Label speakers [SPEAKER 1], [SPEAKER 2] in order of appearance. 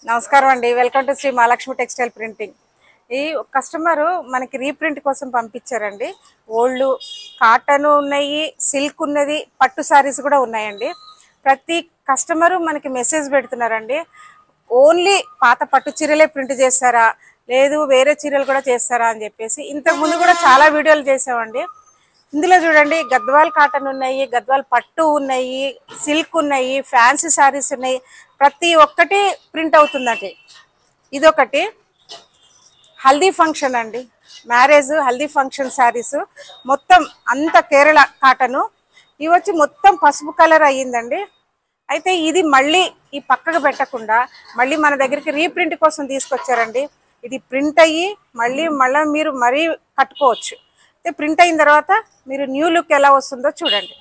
[SPEAKER 1] నమస్కారం అండి. Welcome to Shri Mahalakshmi textile printing. ఈ కస్టమర్ మనకి రీప్రింట్ కోసం పంపించారండి. ఓల్డ్ కాటన్ ఉన్నాయి, సిల్క్ ఉన్నది, పట్టు సారీస్ కూడా ఉన్నాయండి. ప్రతి కస్టమరు మనకి మెసేజ్ పెడుతున్నారండి, ఓన్లీ పాత పట్టు చీరలే ప్రింట్ చేస్తారా, లేదు వేరే చీరలు కూడా చేస్తారా అని చెప్పేసి. ఇంతకుముందు కూడా చాలా వీడియోలు చేసామండి. ఇందులో చూడండి, గద్వాల్ కాటన్ ఉన్నాయి, గద్వాల్ పట్టు ఉన్నాయి, సిల్క్ ఉన్నాయి, ఫ్యాన్సీ శారీస్ ఉన్నాయి. ప్రతి ఒక్కటి ప్రింట్ అవుతుందండి. ఇదొకటి హల్దీ ఫంక్షన్ అండి, మ్యారేజ్ హల్దీ ఫంక్షన్ శారీస్ మొత్తం అంత కేరళ కాటను. ఇవి వచ్చి మొత్తం పసుపు కలర్ అయ్యిందండి. అయితే ఇది మళ్ళీ ఈ పక్కకు పెట్టకుండా మళ్ళీ మన దగ్గరికి రీప్రింట్ కోసం తీసుకొచ్చారండి. ఇది ప్రింట్ అయ్యి మళ్ళీ మీరు మరీ కట్టుకోవచ్చు. అయితే ప్రింట్ అయిన తర్వాత మీరు న్యూ లుక్ ఎలా వస్తుందో చూడండి.